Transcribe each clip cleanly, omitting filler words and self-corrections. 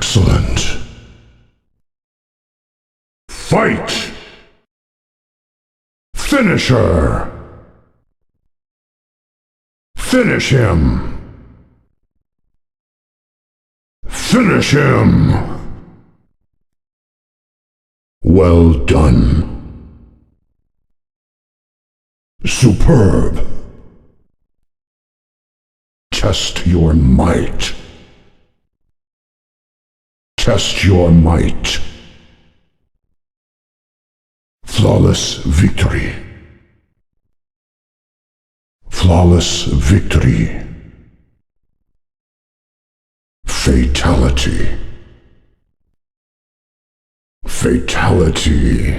Excellent. Fight! Finish her! Finish him! Finish him! Well done. Superb. Test your might. Test your might. Flawless victory. Flawless victory. Fatality. Fatality.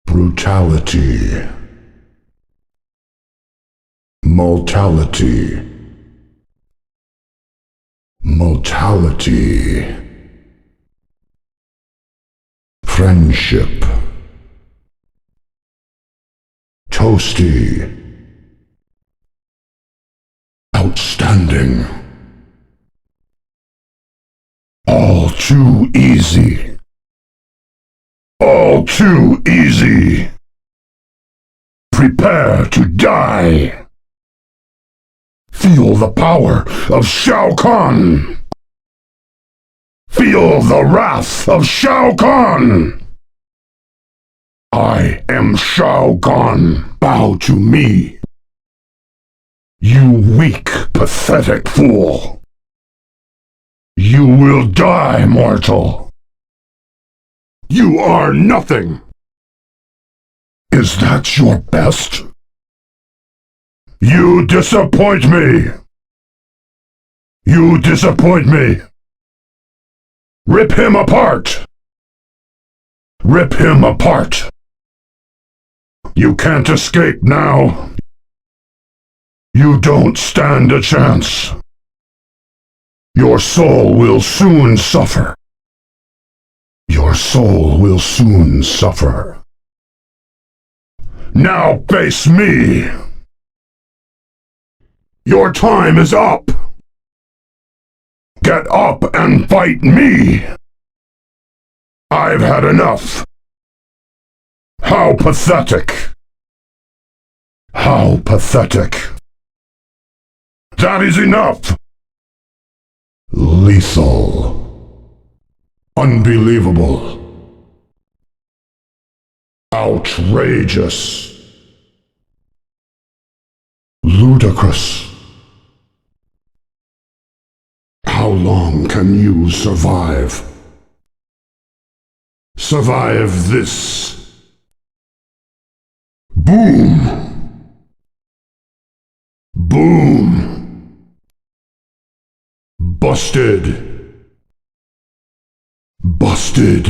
Brutality. Mortality. Mortality. Friendship. Toasty. Outstanding. All too easy. All too easy. Prepare to die. Feel the power of Shao Kahn. Feel the wrath of Shao Kahn. I am Shao Kahn. Bow to me. You weak, pathetic fool. You will die, mortal. You are nothing. Is that your best? You disappoint me. You disappoint me. Rip him apart. Rip him apart. You can't escape now. You don't stand a chance. Your soul will soon suffer. Your soul will soon suffer. Now face me! Your time is up! Get up and fight me! I've had enough. How pathetic! How pathetic! That is enough! Lethal. Unbelievable. Outrageous. Ludicrous. How long can you survive? Survive this. Boom! Boom! Busted. Busted.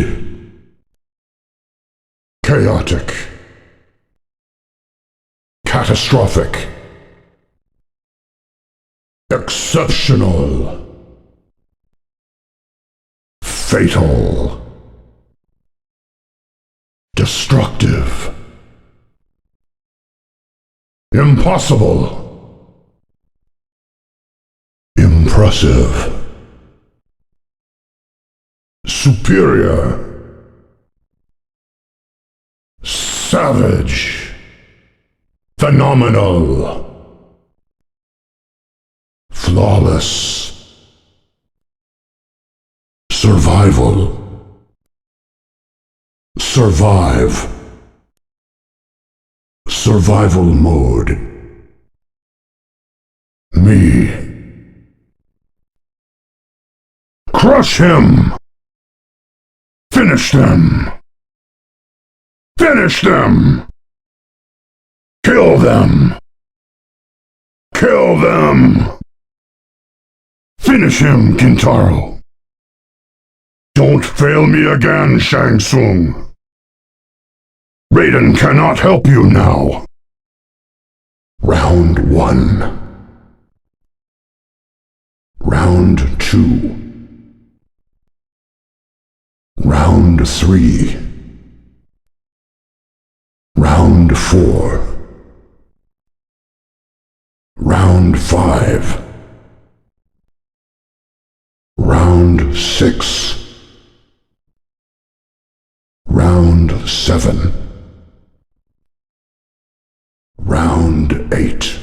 Chaotic. Catastrophic. Exceptional. Fatal. Destructive. Impossible. Impressive. Superior. Savage. Phenomenal. Flawless. Survival. Survive. Survival mode. Me. Crush him! Finish them! Finish them! Kill them! Kill them! Finish him, Kintaro! Don't fail me again, Shang Tsung! Raiden cannot help you now! Round 1. Round 2. Round 3. Round 4. Round 5. 6. Round 7. Round 8.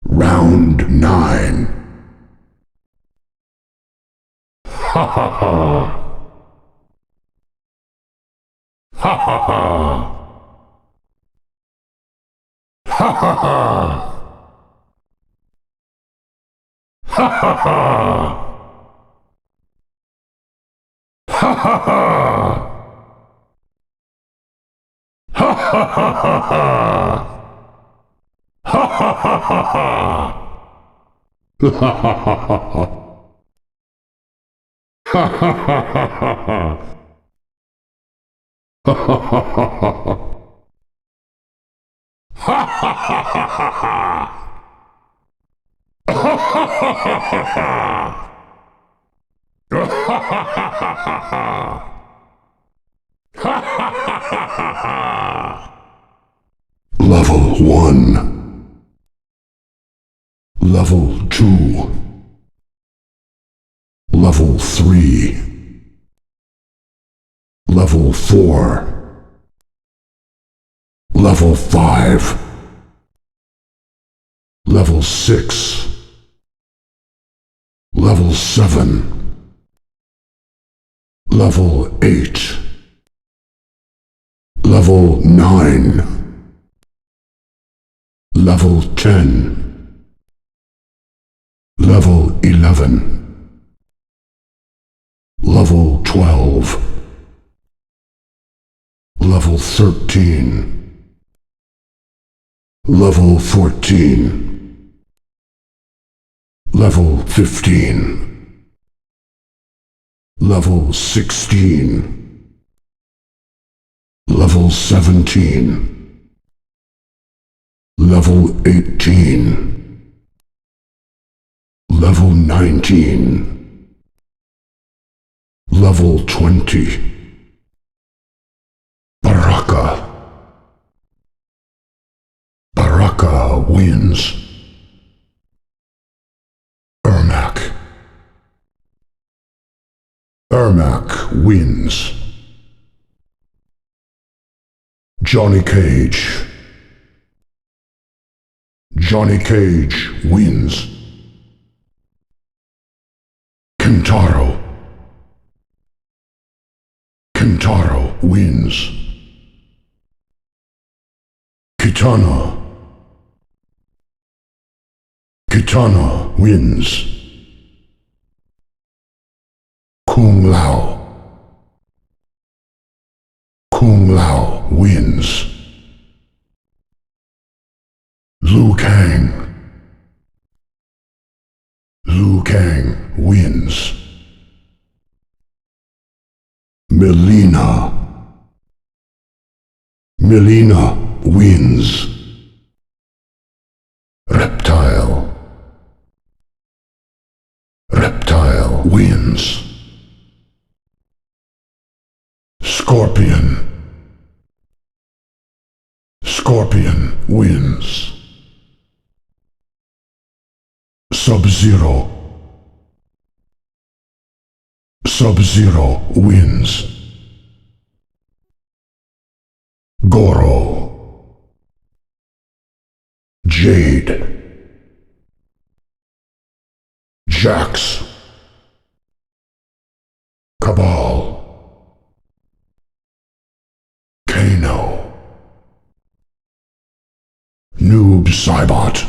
Round 9. Ha ha ha! Ha ha ha! Ha ha ha! Ha ha ha! Ha ha ha! Ha ha ha ha ha! Ha ha ha ha ha! Ha ha ha ha ha! Ha ha ha ha ha! Ha ha ha ha ha! Ha ha ha ha ha! Ha ha ha ha ha! Ha ha ha ha ha! Ha ha ha ha ha! Level 1. Level 2. Level 3. Level 4. Level 5. Level 6. Level 7. Level 8. Level 9. Level 10. Level 11. Level 12. Level 13. Level 14. Level 15. Level 16. Level 17. Level 18. Level 19. Level 20. Baraka. Baraka wins. Ermac. Ermac wins. Johnny Cage. Johnny Cage wins. Kentaro. Kentaro wins. Kitana. Kitana wins. Kung Lao. Kung Lao wins. Liu Kang. Liu Kang wins. Mileena. Mileena wins. Reptile. Reptile wins. Scorpion. Scorpion wins. Sub-Zero. Sub-Zero wins. Goro. Jade. Jax. Cabal. Kano. Noob Saibot.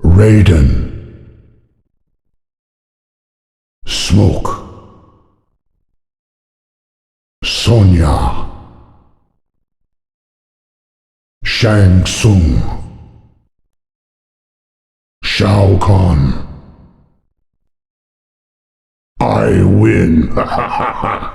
Raiden. Smoke. Sonya. Shang Tsung. Shao Kahn. I win. Ha ha ha ha.